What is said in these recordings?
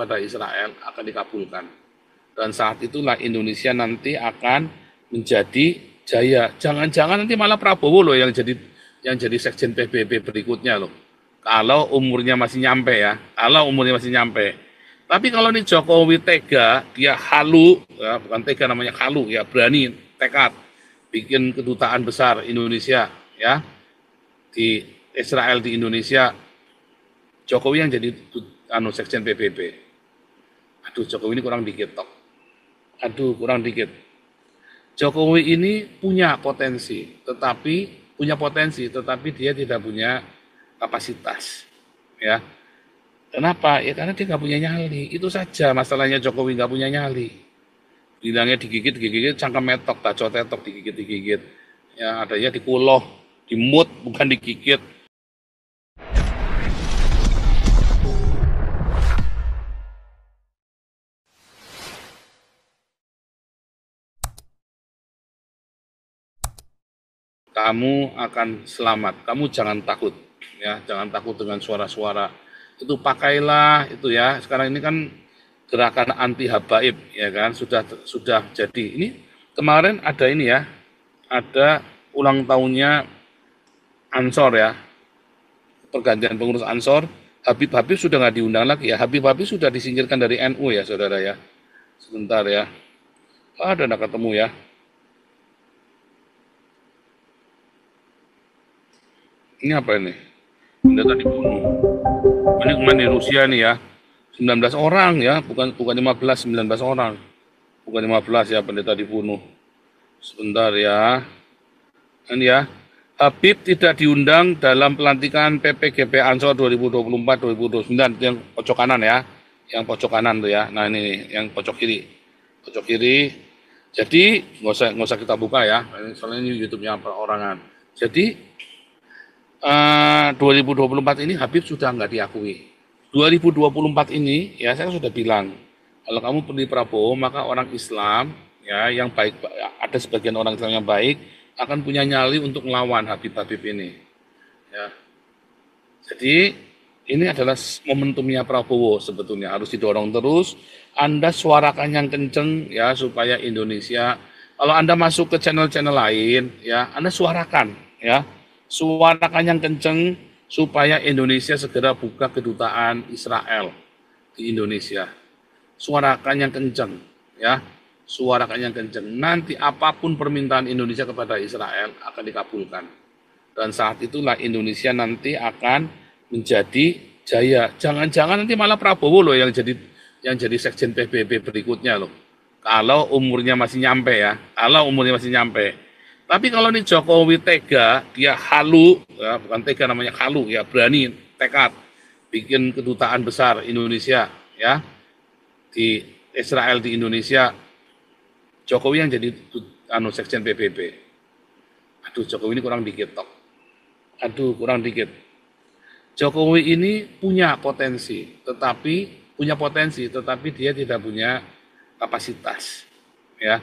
kepada Israel akan dikabulkan. Dan saat itulah Indonesia nanti akan menjadi jaya. Jangan-jangan nanti malah Prabowo loh yang jadi sekjen PBB berikutnya loh. Kalau umurnya masih nyampe ya, kalau umurnya masih nyampe. Tapi kalau ini Jokowi tega, dia halu, ya, bukan tega namanya halu, ya berani, tekad, bikin kedutaan besar Indonesia, ya di Israel di Indonesia, Jokowi yang jadi sekjen PBB. Aduh, Jokowi ini kurang dikit toh. Aduh, kurang dikit. Jokowi ini punya potensi, tetapi dia tidak punya kapasitas. Ya, kenapa? Ya karena dia nggak punya nyali. Itu saja masalahnya Jokowi nggak punya nyali. Bilangnya digigit, cangkem metok, bacot tetok, digigit. Ya adanya dikuloh, dimut, bukan digigit. Kamu akan selamat. Kamu jangan takut, ya, jangan takut dengan suara-suara. Itu pakailah itu ya. Sekarang ini kan gerakan anti habaib, ya kan, sudah jadi. Ini kemarin ada ini ya, ada ulang tahunnya Ansor ya, pergantian pengurus Ansor. Habib sudah nggak diundang lagi ya. Habib sudah disingkirkan dari NU ya, saudara ya. Sebentar ya. Ada nggak ketemu ya. Ini apa ini? Pendeta dibunuh. Ini kemarin di Rusia nih ya. 19 orang ya, bukan 15, 19 orang. Bukan 15 ya, pendeta dibunuh. Sebentar ya. Ini ya. Habib tidak diundang dalam pelantikan PPGP Ansor 2024-2029, yang pojok kanan ya. Yang pojok kanan tuh ya. Nah ini yang pojok kiri. Pojok kiri. Jadi nggak usah kita buka ya. Soalnya ini YouTube-nya perorangan. Jadi 2024 ini Habib sudah nggak diakui. 2024 ini ya saya sudah bilang, kalau kamu pilih Prabowo maka orang Islam ya yang baik, ada sebagian orang Islam yang baik akan punya nyali untuk melawan Habib ini. Ya. Jadi ini adalah momentumnya Prabowo sebetulnya, harus didorong terus. Anda suarakan yang kenceng ya supaya Indonesia, kalau Anda masuk ke channel-channel lain ya Anda suarakan ya. Suarakan yang kenceng supaya Indonesia segera buka kedutaan Israel di Indonesia. Suarakan yang kenceng, ya. Suarakan yang kenceng. Nanti apapun permintaan Indonesia kepada Israel akan dikabulkan. Dan saat itulah Indonesia nanti akan menjadi jaya. Jangan-jangan nanti malah Prabowo loh yang jadi sekjen PBB berikutnya loh. Kalau umurnya masih nyampe ya. Kalau umurnya masih nyampe. Tapi kalau ini Jokowi tega, dia halu, ya, bukan tega namanya halu, ya berani, tekad, bikin kedutaan besar Indonesia, ya di Israel di Indonesia, Jokowi yang jadi sekjen PBB. Aduh, Jokowi ini kurang dikit toh. Aduh, kurang dikit. Jokowi ini punya potensi, tetapi dia tidak punya kapasitas, ya.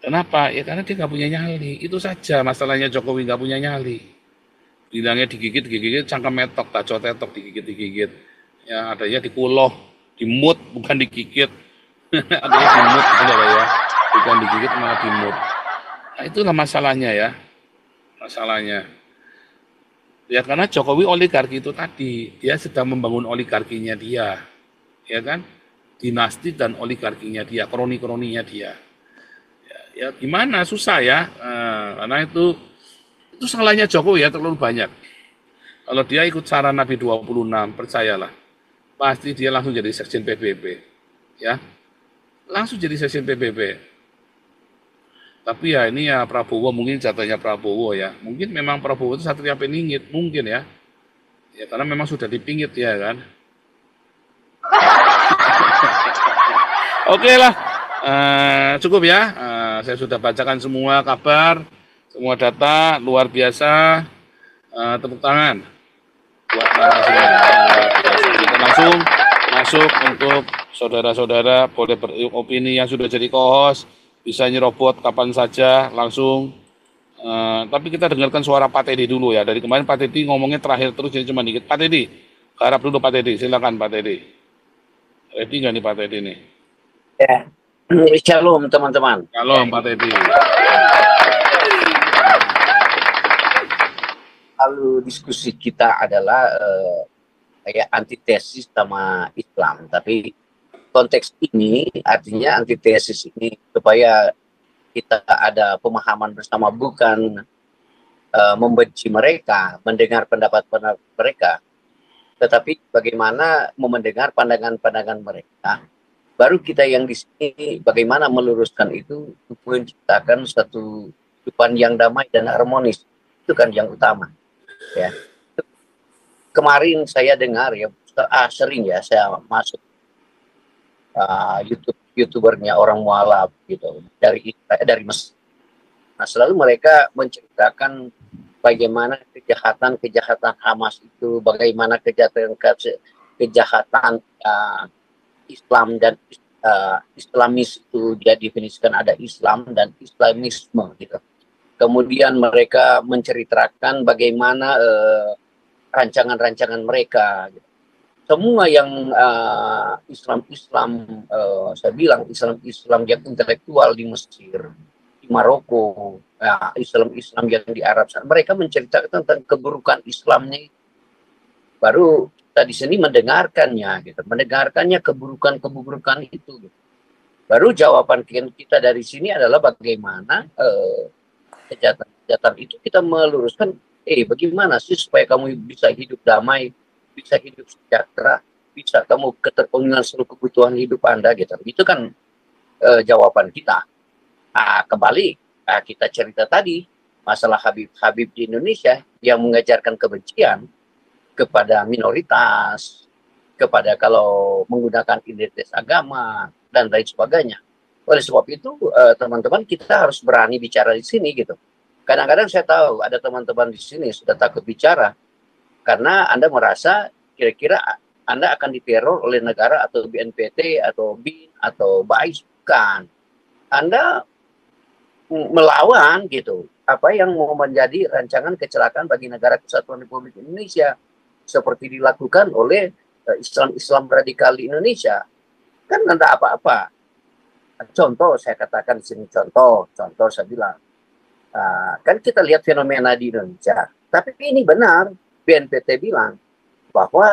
Kenapa? Ya karena dia nggak punya nyali. Itu saja masalahnya Jokowi nggak punya nyali. Bilangnya digigit, cangkem metok, bacot tetok, digigit. Ya adanya dikuloh, dimut, bukan digigit. Adanya dimut, saudara ya. Bukan digigit, malah dimut. Nah itulah masalahnya ya. Masalahnya. Ya karena Jokowi oligarki itu tadi. Dia sedang membangun oligarkinya dia. Ya kan? Dinasti dan oligarkinya dia, kroni-kroninya dia. Ya gimana, susah ya, karena itu salahnya Jokowi ya, terlalu banyak. Kalau dia ikut saran Nabi 26, percayalah, pasti dia langsung jadi sekjen PBB, ya, langsung jadi sekjen PBB. Tapi ya ini ya Prabowo, mungkin jatahnya Prabowo ya, mungkin memang Prabowo itu Satria Peningit, mungkin ya, karena memang sudah dipingit ya kan. Oke lah, cukup ya. Saya sudah bacakan semua kabar, semua data, luar biasa. Tepuk tangan buat kita langsung masuk untuk saudara-saudara, boleh beropini yang sudah jadi co-host, bisa nyerobot kapan saja langsung. Tapi kita dengarkan suara Pak Teddy dulu ya. Dari kemarin Pak Teddy ngomongnya terakhir terus, jadi cuma dikit. Pak Teddy, harap dulu Pak Teddy, silakan Pak Teddy. Ready nggak nih Pak Teddy nih? Ya, shalom teman-teman. Kalau Pak Teddy. Lalu diskusi kita adalah kayak antitesis sama Islam, tapi konteks ini artinya antitesis ini supaya kita ada pemahaman bersama, bukan membenci mereka, mendengar pendapat-pendapat mereka, tetapi bagaimana mendengar pandangan-pandangan mereka. Baru kita yang di sini bagaimana meluruskan itu untuk menciptakan satu kehidupan yang damai dan harmonis. Itu kan yang utama. Ya. Kemarin saya dengar ya, sering ya saya masuk YouTubernya orang mualaf gitu dari Mesir. Nah, selalu mereka menceritakan bagaimana kejahatan Hamas itu, bagaimana kejahatan Islam dan Islamis itu dia definisikan ada Islam dan Islamisme gitu. Kemudian mereka menceritakan bagaimana rancangan-rancangan mereka. Gitu. Semua yang Islam saya bilang Islam yang intelektual di Mesir, di Maroko, Islam yang di Arab, mereka menceritakan tentang keburukan Islamnya. Baru kita di sini mendengarkannya, gitu, mendengarkannya keburukan itu. Gitu. Baru jawaban kita dari sini adalah bagaimana kejahatan itu kita meluruskan, bagaimana sih supaya kamu bisa hidup damai, bisa hidup sejahtera, bisa kamu keterpenuhan seluruh kebutuhan hidup Anda gitu. Itu kan jawaban kita. Kembali kita cerita tadi masalah Habib di Indonesia yang mengajarkan kebencian kepada minoritas, kepada kalau menggunakan identitas agama dan lain sebagainya. Oleh sebab itu teman-teman kita harus berani bicara di sini gitu. Kadang-kadang saya tahu ada teman-teman di sini sudah takut bicara karena Anda merasa kira-kira Anda akan diteror oleh negara atau BNPT atau BIN atau BAIS. Bukan. Anda melawan gitu apa yang mau menjadi rancangan kecelakaan bagi negara Kesatuan Republik Indonesia seperti dilakukan oleh Islam radikal di Indonesia. Kan tidak apa-apa. Contoh saya katakan di sini, contoh saya bilang, kan kita lihat fenomena di Indonesia. Tapi ini benar, BNPT bilang bahwa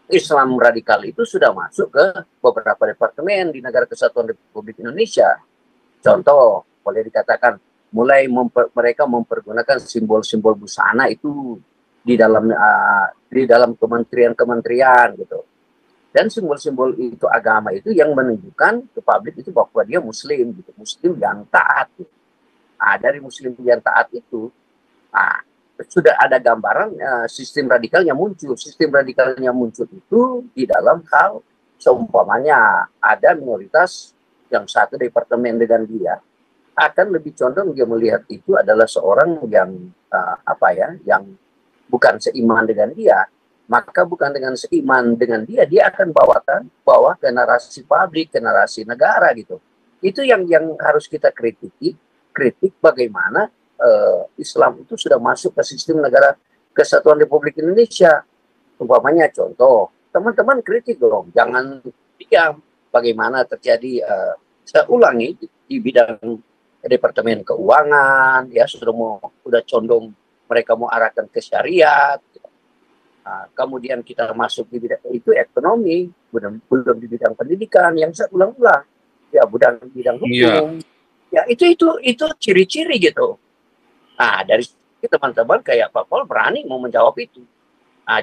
Islam radikal itu sudah masuk ke beberapa departemen di negara Kesatuan Republik Indonesia. Contoh, boleh dikatakan mulai mereka mempergunakan simbol-simbol busana itu di dalam kementerian-kementerian gitu. Dan simbol-simbol itu agama itu yang menunjukkan ke publik itu bahwa dia Muslim gitu, Muslim yang taat. Gitu. Dari Muslim yang taat itu sudah ada gambaran sistem radikalnya muncul. Sistem radikalnya muncul itu di dalam hal seumpamanya ada minoritas yang satu departemen dengan dia akan lebih condong dia melihat itu adalah seorang yang yang bukan seiman dengan dia, maka bukan dengan seiman dengan dia akan bawa ke narasi publik, ke narasi negara gitu. Itu yang harus kita kritik bagaimana Islam itu sudah masuk ke sistem negara Kesatuan Republik Indonesia. Umpamanya contoh, teman-teman kritik dong, jangan diam. Bagaimana terjadi, saya ulangi, di bidang Departemen Keuangan, ya sudah condong mereka mau arahkan ke syariat. Kemudian kita masuk di bidang itu ekonomi, belum di bidang pendidikan yang saya ulang-ulang, ya bidang hukum. Ya itu ciri-ciri gitu. Dari situ teman-teman kayak Pak Paul berani mau menjawab itu.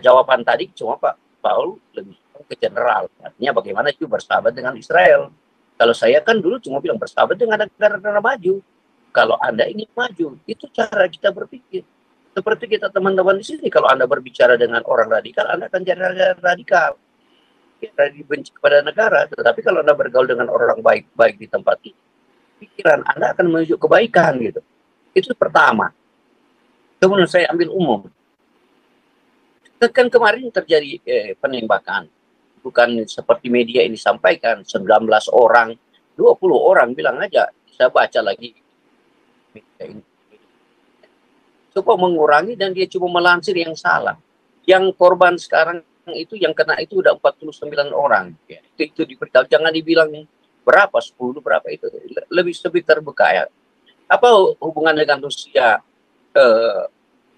Jawaban tadi cuma Pak Paul lebih ke general, artinya bagaimana itu bersahabat dengan Israel. Kalau saya kan dulu cuma bilang bersahabat dengan negara-negara maju. Kalau Anda ingin maju, itu cara kita berpikir. Seperti kita teman-teman di sini, kalau Anda berbicara dengan orang radikal, Anda akan jadi radikal. Kita dibenci kepada negara, tetapi kalau Anda bergaul dengan orang baik-baik di tempat ini, pikiran Anda akan menuju kebaikan gitu. Itu pertama. Kemudian saya ambil umum. Kan kemarin terjadi penembakan. Bukan seperti media ini sampaikan, 19 orang, 20 orang bilang aja, saya baca lagi. Coba mengurangi dan dia cuma melansir yang salah. Yang korban sekarang itu yang kena itu udah 49 orang. Ya, itu diberitahu, jangan dibilang berapa, 10 berapa itu. Lebih terbuka ya. Apa hubungan dengan Rusia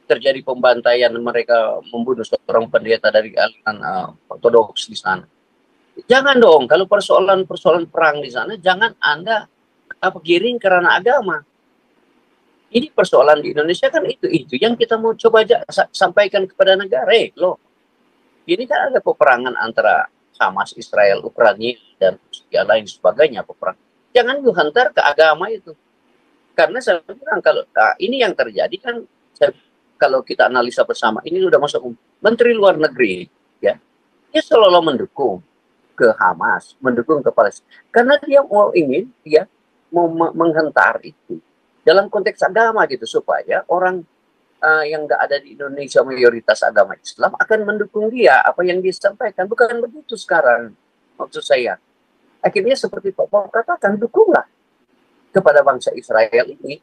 terjadi pembantaian, mereka membunuh seorang pendeta dari aliran ortodoks di sana? Jangan dong, kalau persoalan perang di sana, jangan Anda giring karena agama. Ini persoalan di Indonesia kan itu yang kita mau coba sampaikan kepada negara. Loh, ini kan ada peperangan antara Hamas, Israel, Ukraina, dan yang lain sebagainya peperangan. Jangan dihantar ke agama itu. Karena saya bilang kalau ini yang terjadi kan, kalau kita analisa bersama, ini sudah masuk Menteri Luar Negeri, ya, dia selalu mendukung ke Hamas, mendukung ke Palestina, karena dia mau menghentar itu dalam konteks agama gitu, supaya orang yang nggak ada di Indonesia mayoritas agama Islam akan mendukung dia, apa yang dia sampaikan. Bukan begitu sekarang, maksud saya. Akhirnya seperti Pak Paul katakan, dukunglah kepada bangsa Israel ini.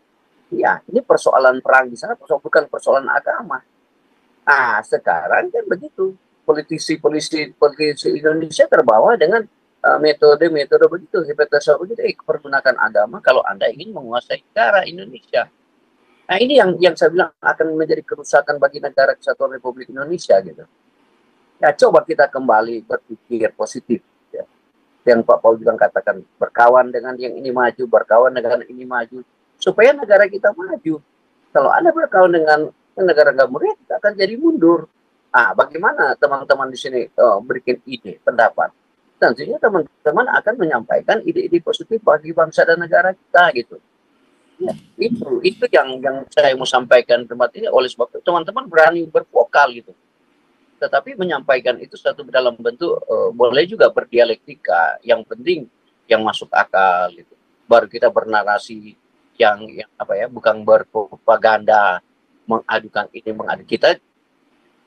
Ya, ini persoalan perang di sana, bukan persoalan agama. Nah, sekarang kan begitu. Politisi Indonesia terbawa dengan metode begitu, pergunakan agama kalau Anda ingin menguasai negara Indonesia. Nah, ini yang saya bilang akan menjadi kerusakan bagi negara Kesatuan Republik Indonesia gitu. Ya, coba kita kembali berpikir positif. Ya. Yang Pak Paul bilang katakan, berkawan dengan yang ini maju, berkawan dengan ini maju, supaya negara kita maju. Kalau Anda berkawan dengan negara nggak maju, kita akan jadi mundur. Bagaimana teman-teman di sini berikan ide, pendapat? Tentunya teman-teman akan menyampaikan ide-ide positif bagi bangsa dan negara kita gitu. Ya, itu yang saya mau sampaikan tempat ini. Oleh sebab itu teman-teman berani bervokal gitu. Tetapi menyampaikan itu satu dalam bentuk boleh juga berdialektika. Yang penting yang masuk akal gitu. Baru kita bernarasi yang bukan berpropaganda, mengadukan ini mengadu. Kita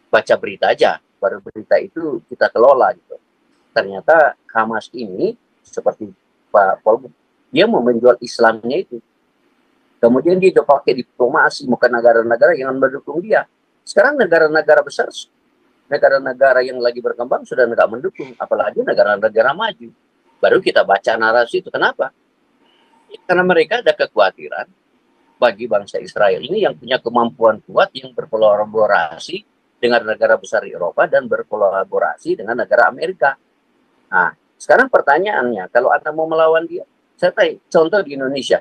baca berita aja, baru berita itu kita kelola gitu. Ternyata Hamas ini seperti Pak Paul, dia mau menjual Islamnya itu. Kemudian dia pakai diplomasi, bukan negara-negara yang mendukung dia. Sekarang negara-negara besar, negara-negara yang lagi berkembang sudah nggak mendukung, apalagi negara-negara maju. Baru kita baca narasi itu. Kenapa? Karena mereka ada kekhawatiran bagi bangsa Israel ini yang punya kemampuan kuat, yang berkolaborasi dengan negara besar Eropa dan berkolaborasi dengan negara Amerika. Nah, sekarang pertanyaannya, kalau Anda mau melawan dia, saya contoh di Indonesia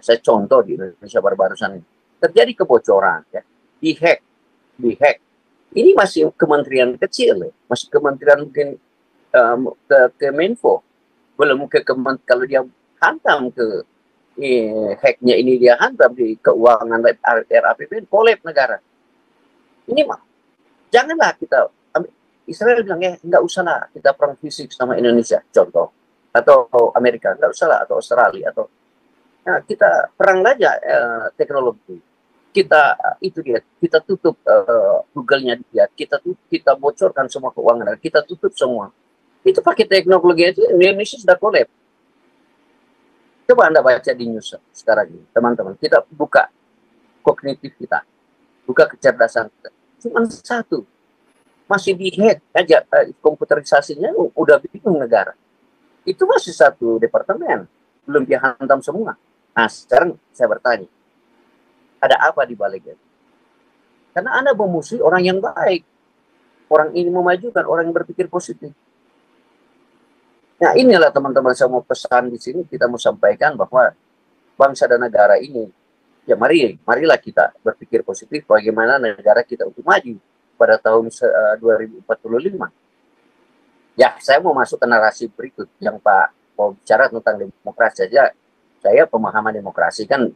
baru-barusan ini terjadi kebocoran, ya, dihack. Ini masih kementerian kecil, ya. Masih kementerian mungkin ke Menfo, belum kalau dia hantam ke hacknya ini, dia hantam di keuangan RAPBN, kolab negara. Ini mah janganlah kita, Israel bilang nggak usah lah kita perang fisik sama Indonesia, contoh, atau Amerika nggak usah lah, atau Australia, atau kita perang aja teknologi. Kita tutup Google-nya dia, kita bocorkan semua keuangan, kita tutup semua. Itu pakai teknologi itu Indonesia sudah kolab. Coba Anda baca di news sekarang ini, teman-teman. Kita buka kognitif kita, buka kecerdasan kita. Cuma satu, masih dihack aja, komputerisasinya udah bingung negara. Itu masih satu departemen, belum dihantam semua. Nah, sekarang saya bertanya, ada apa di baliknya? Karena Anda memusuhi orang yang baik, orang ini memajukan, orang yang berpikir positif. Nah, inilah teman-teman, saya mau pesan di sini, kita mau sampaikan bahwa bangsa dan negara ini, ya marilah kita berpikir positif bagaimana negara kita untuk maju pada tahun 2045. Ya, saya mau masuk ke narasi berikut yang Pak mau bicara tentang demokrasi saja. Saya pemahaman demokrasi kan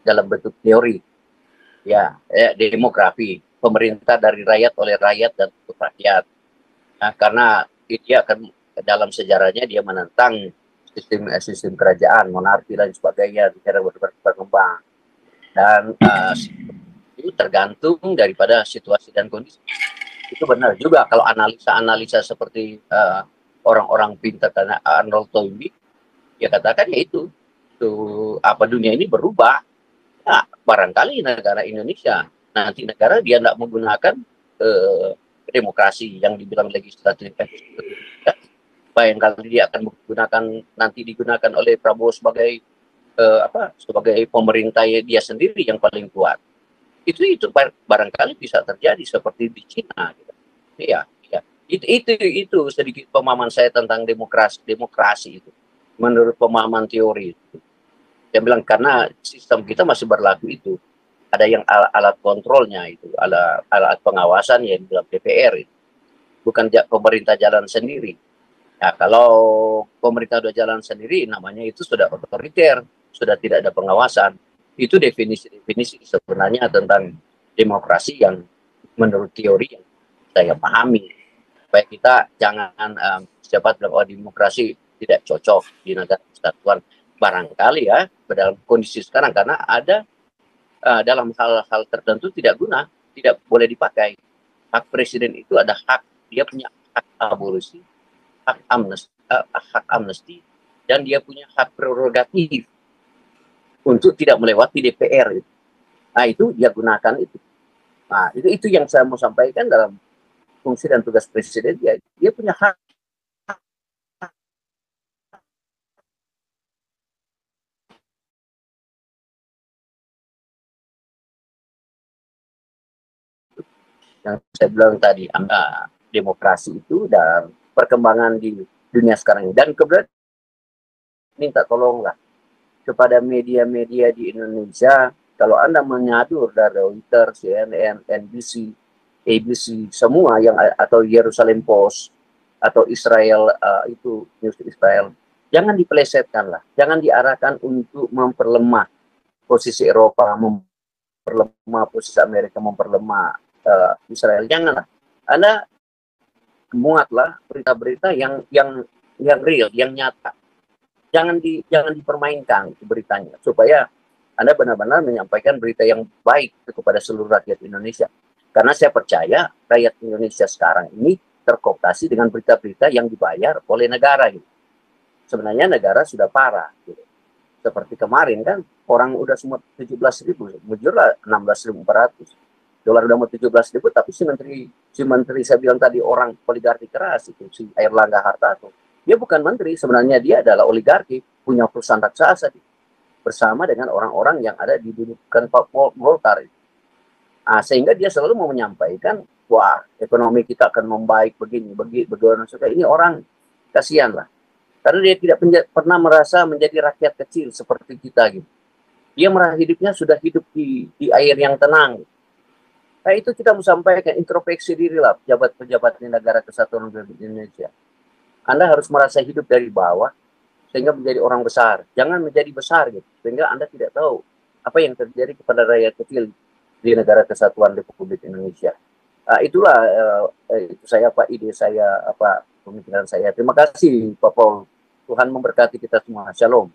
dalam bentuk teori. Ya, demografi, pemerintah dari rakyat, oleh rakyat, dan untuk rakyat. Nah, karena dia akan dalam sejarahnya dia menentang sistem kerajaan, monarki dan sebagainya, negara berkembang. Dan itu tergantung daripada situasi dan kondisi. Itu benar juga kalau analisa seperti orang-orang pintar karena Arnold Toynbee, dia katakan ya itu dunia ini berubah. Nah, barangkali negara Indonesia nanti negara dia tidak menggunakan demokrasi yang dibilang legislatif, bayangkali dia akan nanti digunakan oleh Prabowo sebagai sebagai pemerintah dia sendiri yang paling kuat. Itu barangkali bisa terjadi seperti di Cina gitu. Iya, iya. Itu sedikit pemahaman saya tentang demokrasi itu. Menurut pemahaman teori itu. Saya bilang karena sistem kita masih berlaku itu. Ada yang alat kontrolnya itu, alat pengawasan yang dalam DPR itu. Bukan pemerintah jalan sendiri. Nah, kalau pemerintah sudah jalan sendiri, namanya itu sudah otoriter, sudah tidak ada pengawasan. Itu definisi sebenarnya tentang demokrasi yang menurut teori yang saya pahami. Supaya kita jangan siapa bilang oh demokrasi tidak cocok di negara kesatuan. Barangkali ya, dalam kondisi sekarang karena ada dalam hal-hal tertentu tidak guna, tidak boleh dipakai. Hak presiden itu ada hak, dia punya hak abolisi, hak amnesti, dan dia punya hak prerogatif untuk tidak melewati DPR. Nah, itu dia gunakan itu. Nah, itu yang saya mau sampaikan dalam fungsi dan tugas presiden. Dia punya hak. Yang saya bilang tadi, demokrasi itu dan perkembangan di dunia sekarang ini. Dan kemudian minta tolonglah kepada media-media di Indonesia, kalau Anda menyadur dari Reuters, CNN, NBC, ABC, semua yang atau Jerusalem Post atau Israel itu news Israel, jangan dipelesetkan lah, jangan diarahkan untuk memperlemah posisi Eropa, memperlemah posisi Amerika, memperlemah Israel. Janganlah. Anda muatlah berita-berita yang real, yang nyata. Jangan dipermainkan beritanya supaya Anda benar-benar menyampaikan berita yang baik kepada seluruh rakyat Indonesia. Karena saya percaya rakyat Indonesia sekarang ini terkooptasi dengan berita-berita yang dibayar oleh negara. Gitu. Sebenarnya negara sudah parah. Gitu. Seperti kemarin kan orang udah semua 17.000, mujurlah 16.400. Dolar udah mau 17.000, tapi si menteri saya bilang tadi orang oligarki keras itu si Airlangga Hartarto. Dia bukan menteri, sebenarnya dia adalah oligarki, punya perusahaan raksasa bersama dengan orang-orang yang ada di dudukan Golkar. Nah, sehingga dia selalu mau menyampaikan, wah ekonomi kita akan membaik begini. Ini orang kasihan lah. Karena dia tidak pernah merasa menjadi rakyat kecil seperti kita gitu. Dia merasa hidupnya sudah hidup di air yang tenang. Nah itu kita mau sampaikan introspeksi diri lah pejabat-pejabat di negara kesatuan Republik Indonesia. Anda harus merasa hidup dari bawah sehingga menjadi orang besar. Jangan menjadi besar gitu. Sehingga Anda tidak tahu apa yang terjadi kepada rakyat kecil di negara kesatuan Republik Indonesia. Itulah itu saya ide saya pemikiran saya. Terima kasih Pak Paul. Tuhan memberkati kita semua. Shalom.